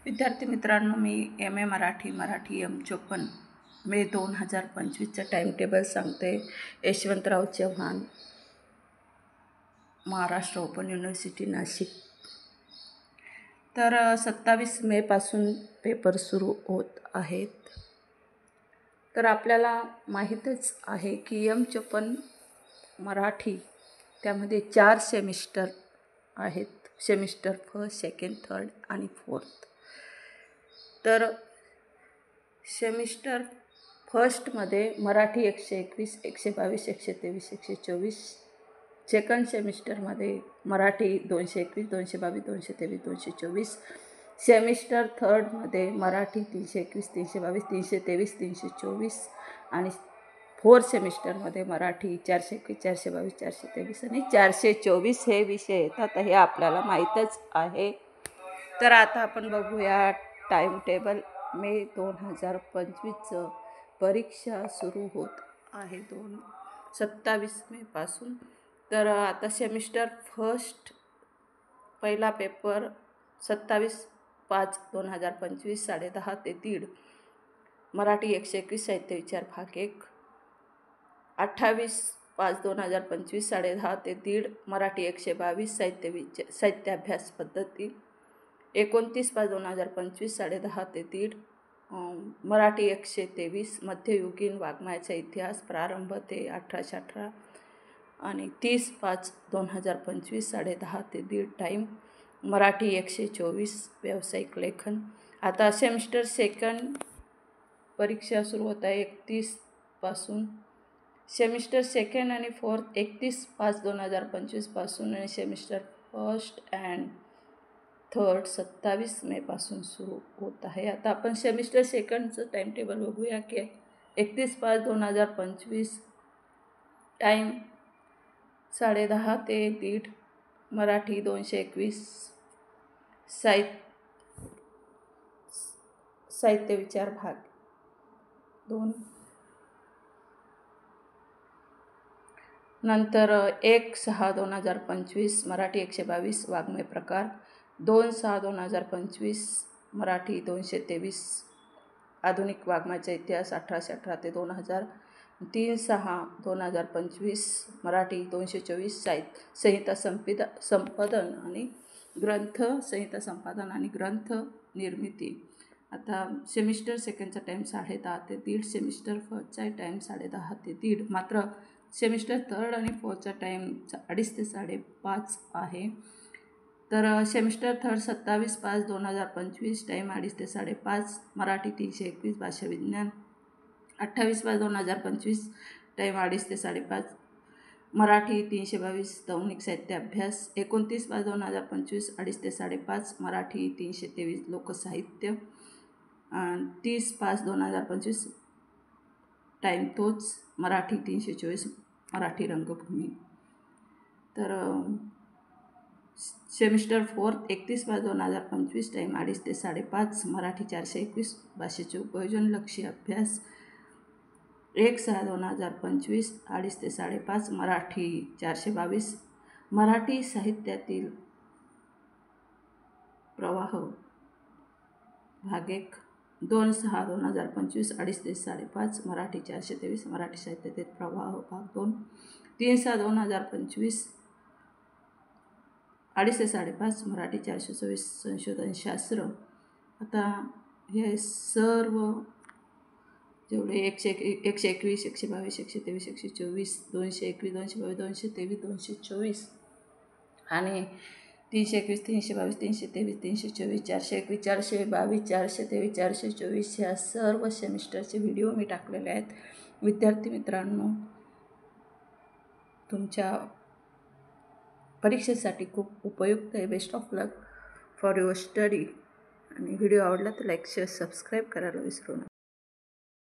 विद्यार्थी मित्रांनो, मी MA Marathi M54 मे 2025चं time table सांगते. Yashwantrao Chavan, Maharashtra open university Nashik. तर 27 मेपासून पेपर सुरू होत आहेत. तर आपल्याला माहीतच आहे की M54 मराठी त्यामध्ये 4 सेमिस्टर आहेत. सेमिस्टर फर्स्ट, सेकंड, थर्ड आणि फोर्थ. तर सेमिस्टर फर्स्टमध्ये मराठी 121, 122, 123, 124. सेकंड सेमिस्टरमध्ये मराठी 221, 222, 223, 224. सेमिस्टर थर्डमध्ये मराठी 321, 322, 323, 324. आणि फोर्थ सेमिस्टरमध्ये मराठी 421, 422, 423 आणि 424 हे विषय येतात. हे आपल्याला माहीतच आहे. तर आता आपण बघूया टाइम टेबल. मे 2025चं परीक्षा सुरू होत आहे 27 मेपासून. तर आता सेमिस्टर फर्स्ट पहिला पेपर 27/5/2025 10:30 ते 1:30. मराठी 121 साहित्य विचार भाग 1. 28/5/2025 10:30 ते 1:30. मराठी 122 साहित्याभ्यास पद्धती. 29/5/2025 10:30 ते 1:30. मराठी 123 मध्ययुगीन वाङ्मयाचा इतिहास प्रारंभ ते 1818. आणि 30/5/2025 10:30 ते 1:30 टाईम. मराठी 124 व्यावसायिक लेखन. आता सेमिस्टर सेकंड परीक्षा सुरू होत आहे 31 पासून. सेमिस्टर सेकंड आणि फोर्थ 31/5/2025 पासून आणि सेमिस्टर फर्स्ट अँड थर्ड 27 मेपासून सुरू होत आहे. आता आपण सेमिस्टर सेकंडचं टाइम टेबल बघूया की 31/5/2025 टाईम 10:30 ते 1:30. मराठी 221 साहित्य विचार भाग 2. नंतर 1/6/2025 मराठी 122 वाङ्मय प्रकार. 2/6/2025 मराठी 223 आधुनिक वाङ्मयाचा इतिहास 1818 ते 2000. 3/6/2025 मराठी 224 संहिता संपादन आणि ग्रंथ संहिता संपादन आणि ग्रंथ निर्मिती. आता सेमिस्टर सेकंडचा टाईम 10:30 ते 1:30. सेमिस्टर फर्स्टचा टाईम 10:30 ते 1:30. मात्र सेमिस्टर थर्ड आणि फोर्थचा टाईम 2:30 ते 5:30 आहे. तर सेमिस्टर थर्ड 27/5/2025 टाईम 2:30 ते 5:30. मराठी 321 भाषा विज्ञान. 28/5/2025 टाईम 2:30 ते 5:30. मराठी 322 दौनिक साहित्य अभ्यास. 29/5/2025 2:30 ते 5:30. मराठी 323 लोकसाहित्य. 30/5/2025 टाईम तोच. मराठी 324 मराठी रंगभूमी. तर सेमिस्टर फोर्थ 31/5/2025 टाईम 2:30 ते 5:30. मराठी 421 भाषेचे उपयोजन लक्षी अभ्यास. 1/6/2025 2:30 ते 5:30. मराठी 422 मराठी साहित्यातील प्रवाह भाग 1. 2/6/2025 2:30 ते 5:30. मराठी 423 मराठी साहित्यातील प्रवाह भाग 2. 3/6/2025 2:30 ते 5:30. मराठी 424 संशोधन शास्त्र. आता हे सर्व जेवढे 121, 122, 123, 124, 221, 222, 223, 224 आणि 321, 322, 323, 324, 421, 422, 423, 424 ह्या सर्व सेमिस्टरचे व्हिडिओ मी टाकलेले आहेत. विद्यार्थी मित्रांनो, तुमच्या परीक्षेसाठी खूप उपयुक्त आहे. Best of luck for your study. आणि व्हिडिओ आवडला तर लाईक, शेअर, सबस्क्राईब करायला विसरू नका.